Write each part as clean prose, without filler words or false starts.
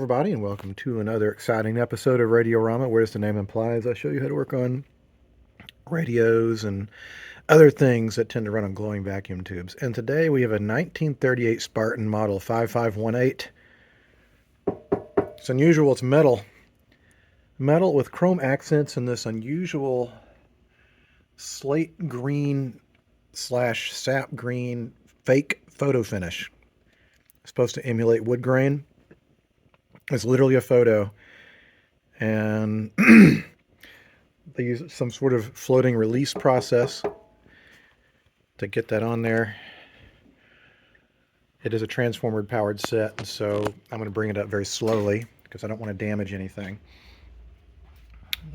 everybody, and welcome to another exciting episode of Radiorama, where, as the name implies, I show you how to work on radios and other things that tend to run on glowing vacuum tubes. And today we have a 1938 Sparton model 5518. It's unusual. It's metal with chrome accents and this unusual slate green slash sap green fake photo finish. It's supposed to emulate wood grain. It's literally a photo, and they use some sort of floating release process to get that on there. It is a transformer powered set, so I'm going to bring it up very slowly because I don't want to damage anything.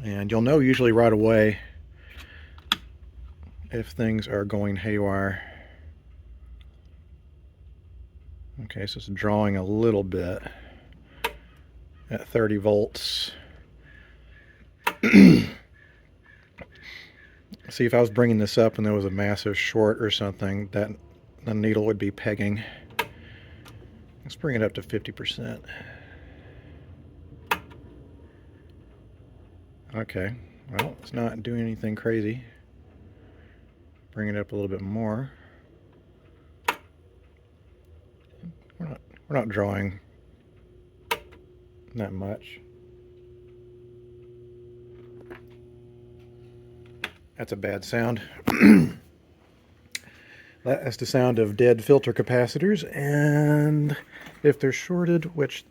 And you'll know usually right away if things are going haywire. Okay, so it's drawing a little bit at 30 volts. See, if I was bringing this up and there was a massive short or something, that the needle would be pegging. Let's bring it up to 50%. Okay, well, it's not doing anything crazy. Bring it up a little bit more. We're not drawing that much. That's a bad sound. That's the sound of dead filter capacitors, and if they're shorted, which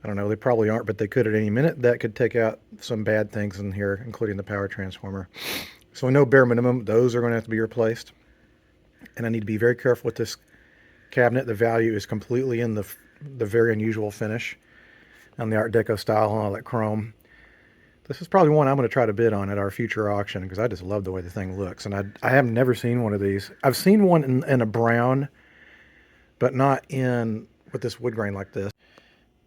I don't know, they probably aren't, but they could at any minute, that could take out some bad things in here, including the power transformer. So we know bare minimum, those are going to have to be replaced. And I need to be very careful with this cabinet. The value is completely in the very unusual finish on the Art Deco style and all that chrome. This is probably one I'm going to try to bid on at our future auction because I just love the way the thing looks. And I have never seen one of these. I've seen one in a brown, but not in with this wood grain like this.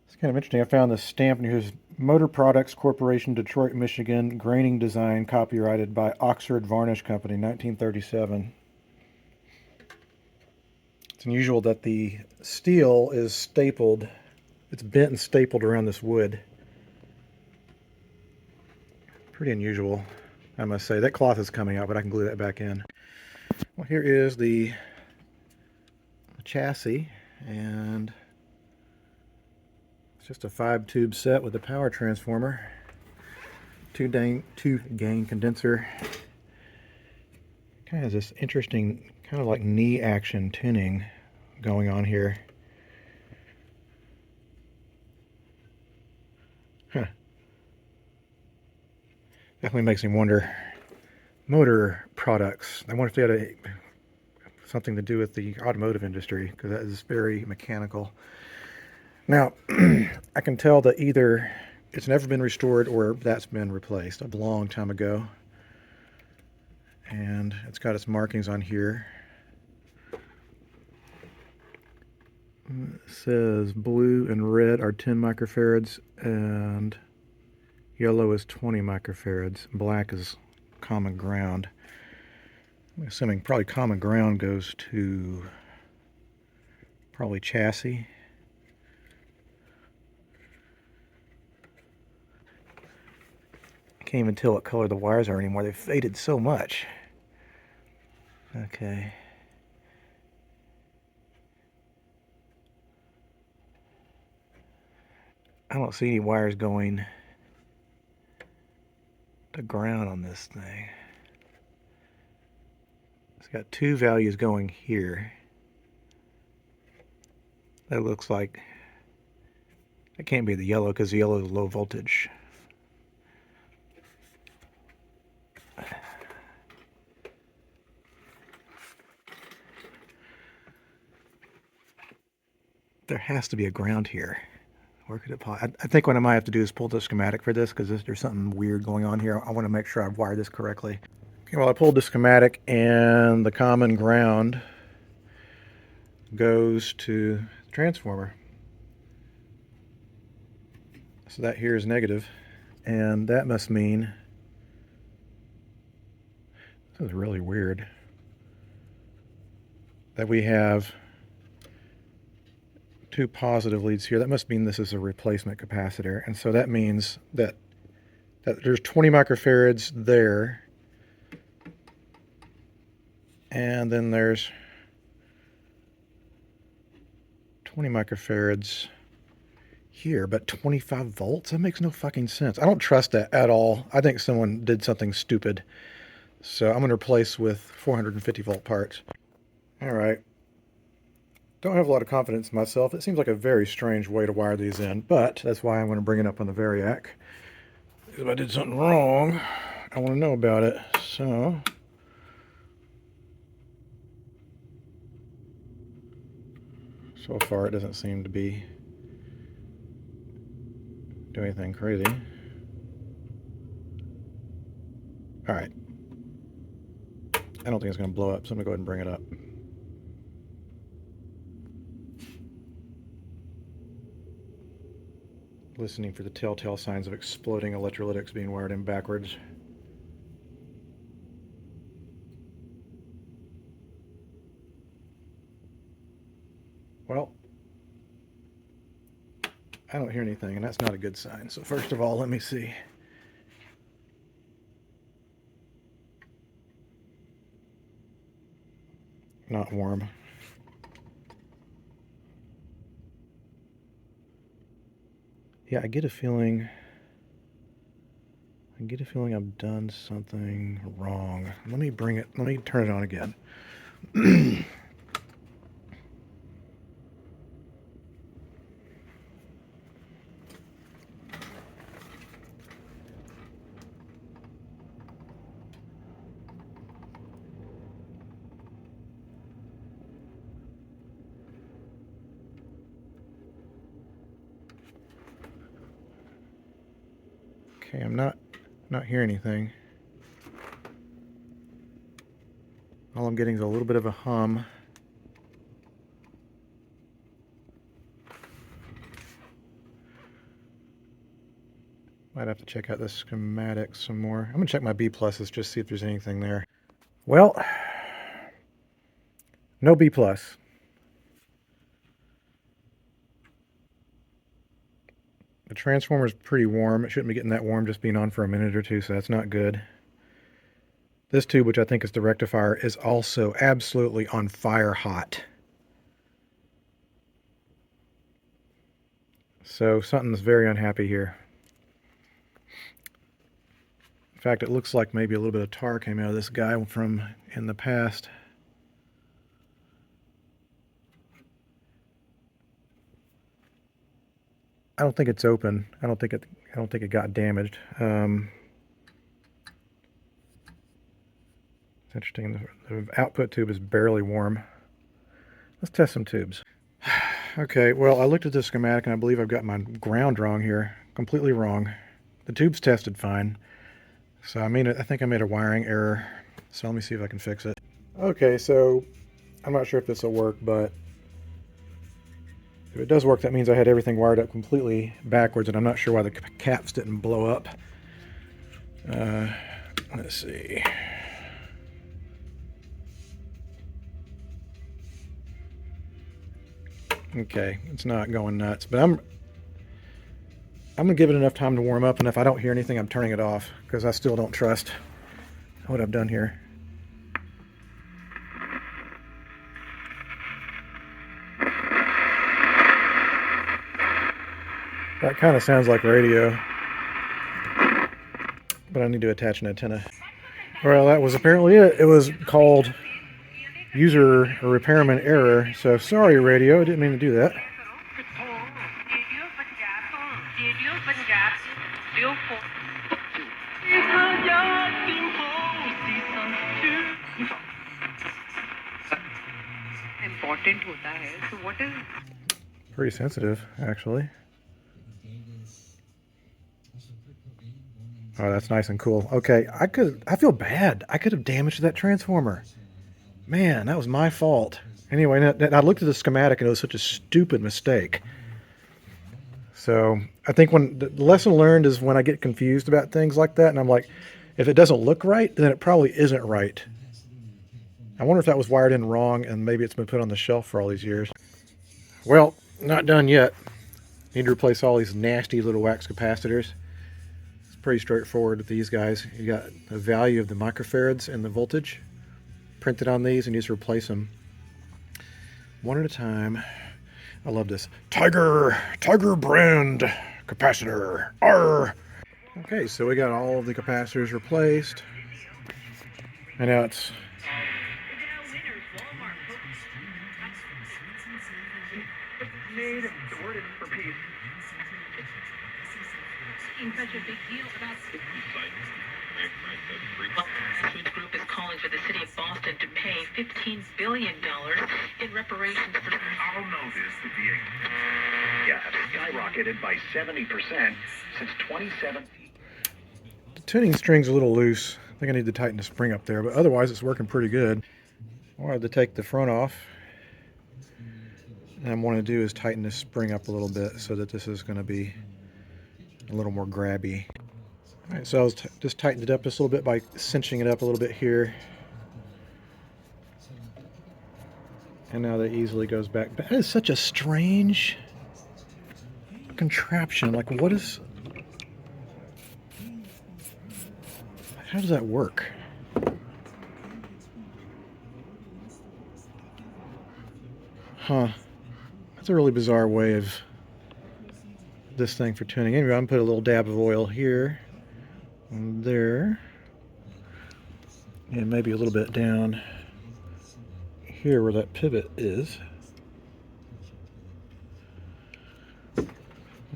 It's kind of interesting. I found this stamp, and here's Motor Products Corporation, Detroit, Michigan, graining design, copyrighted by Oxford Varnish Company, 1937. It's unusual that the steel is stapled. It's bent and stapled around this wood. Pretty unusual, I must say. That cloth is coming out, but I can glue that back in. Well, here is the chassis, and it's just a 5-tube set with a power transformer, two gain condenser. Kind of this interesting, kind of like knee action tuning going on here. Huh. Definitely makes me wonder. Motor products. I wonder if they had something to do with the automotive industry, because that is very mechanical. Now, I can tell that either it's never been restored or that's been replaced a long time ago. And it's got its markings on here. It says blue and red are 10 microfarads and yellow is 20 microfarads. Black is common ground. I'm assuming probably common ground goes to probably chassis. Can't even tell what color the wires are anymore. They've faded so much. Okay. I don't see any wires going to ground on this thing. It's got two values going here. That looks like it can't be the yellow because the yellow is low voltage. There has to be a ground here. Where could it possibly? I think what I might have to do is pull the schematic for this because there's something weird going on here. I want to make sure I've wired this correctly. Okay, well, I pulled the schematic, and the common ground goes to the transformer. So that here is negative, and that must mean, this is really weird, that we have two positive leads here. That must mean this is a replacement capacitor. And so that means that there's 20 microfarads there. And then there's 20 microfarads here, but 25 volts? That makes no fucking sense. I don't trust that at all. I think someone did something stupid. So I'm going to replace with 450 volt parts. All right. Don't have a lot of confidence in myself. It seems like a very strange way to wire these in, but that's why I'm going to bring it up on the Variac. If I did something wrong, I want to know about it. So far it doesn't seem to be doing anything crazy. All right. I don't think it's going to blow up, so I'm going to go ahead and bring it up. Listening for the telltale signs of exploding electrolytics being wired in backwards. Well, I don't hear anything, and that's not a good sign. So first of all, let me see. Not warm. Yeah, I get a feeling I've done something wrong. Let me turn it on again. Okay, I'm not hearing anything. All I'm getting is a little bit of a hum. Might have to check out the schematic some more. I'm gonna check my B pluses just see if there's anything there. Well, no B plus. The transformer's pretty warm. It shouldn't be getting that warm just being on for a minute or two, so that's not good. This tube, which I think is the rectifier, is also absolutely on fire hot. So something's very unhappy here. In fact, it looks like maybe a little bit of tar came out of this guy from in the past. I don't think it's open. I don't think it got damaged. It's interesting. The output tube is barely warm. Let's test some tubes. Okay, well, I looked at the schematic and I believe I've got my ground wrong here. Completely wrong. The tube's tested fine. So I think I made a wiring error. So let me see if I can fix it. Okay, so I'm not sure if this will work, but if it does work, that means I had everything wired up completely backwards, and I'm not sure why the caps didn't blow up. Let's see. Okay, it's not going nuts, but I'm gonna give it enough time to warm up, and if I don't hear anything, I'm turning it off, because I still don't trust what I've done here. That kind of sounds like radio, but I need to attach an antenna. Well, that was apparently it. It was called user or repairman error, so sorry radio, I didn't mean to do that. Important होता है. So what is? Pretty sensitive, actually. Oh, that's nice and cool. Okay, I feel bad. I could have damaged that transformer. Man, that was my fault. Anyway, I looked at the schematic and it was such a stupid mistake. So I think the lesson learned is when I get confused about things like that, and I'm like, if it doesn't look right, then it probably isn't right. I wonder if that was wired in wrong and maybe it's been put on the shelf for all these years. Well, Not done yet. Need to replace all these nasty little wax capacitors. It's pretty straightforward with these guys. You got the value of the microfarads and the voltage printed on these, and you just replace them one at a time. I love this. Tiger brand capacitor. Arr! Okay, so we got all of the capacitors replaced. And now it's such a big deal about Foods Group is calling for the city of Boston to pay $15 billion in reparations for I'll notice that the have skyrocketed by 70% since 2017. the tuning string's a little loose. I think I need to tighten the spring up there, but otherwise it's working pretty good. I wanted to take the front off, and what I want to do is tighten this spring up a little bit so that this is going to be a little more grabby. Alright, so I was just tightened it up just a little bit by cinching it up a little bit here. And now that easily goes back. That is such a strange contraption. Like, what is... How does that work? Huh. That's a really bizarre way of this thing for tuning. Anyway, I'm going to put a little dab of oil here and there, and maybe a little bit down here where that pivot is.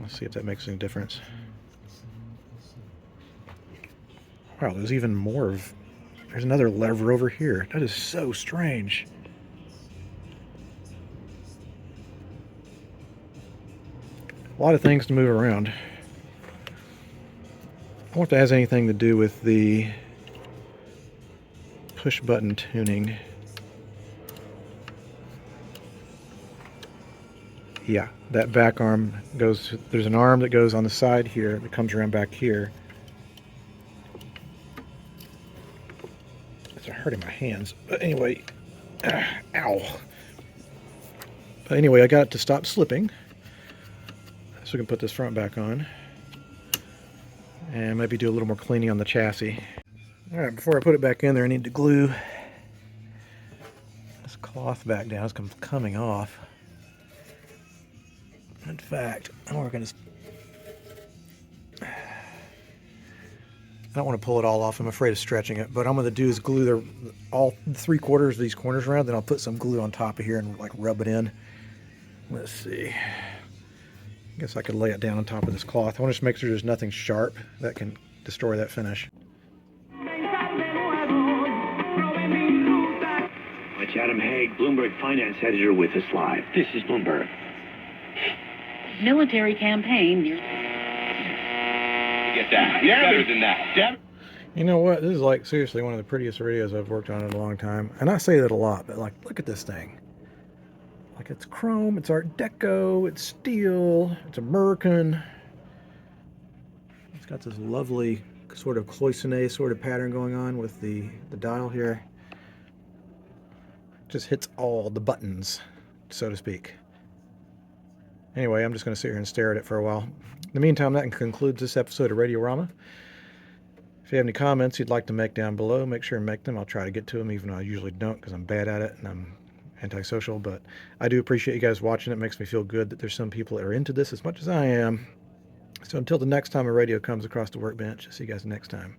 Let's see if that makes any difference. Wow, there's even more of... There's another lever over here. That is so strange. A lot of things to move around. I wonder if that has anything to do with the push button tuning. Yeah, that back arm goes, there's an arm that goes on the side here that comes around back here. It's hurting my hands. But anyway, ow. But anyway, I got it to stop slipping. So we can put this front back on. And maybe do a little more cleaning on the chassis. Alright, before I put it back in there, I need to glue this cloth back down. It's coming off. In fact, I don't want to pull it all off. I'm afraid of stretching it. But what I'm going to do is glue all 3/4 of these corners around. Then I'll put some glue on top of here and like rub it in. Let's see. I guess I could lay it down on top of this cloth. I want to just make sure there's nothing sharp that can destroy that finish. It's Adam Haig, Bloomberg Finance Editor with us live. This is Bloomberg. military campaign. Get that. Yeah, better than that. Damn. You know what? This is like seriously one of the prettiest radios I've worked on in a long time. And I say that a lot, but like, look at this thing. Like, it's chrome, it's Art Deco, it's steel, it's American. It's got this lovely sort of cloisonne sort of pattern going on with the dial here. Just hits all the buttons, so to speak. Anyway, I'm just going to sit here and stare at it for a while. In the meantime, that concludes this episode of Radiorama. If you have any comments you'd like to make down below, make sure and make them. I'll try to get to them, even though I usually don't because I'm bad at it and I'm antisocial. But I do appreciate you guys watching. It makes me feel good that there's some people that are into this as much as I am. So until the next time a radio comes across the workbench, I'll see you guys next time.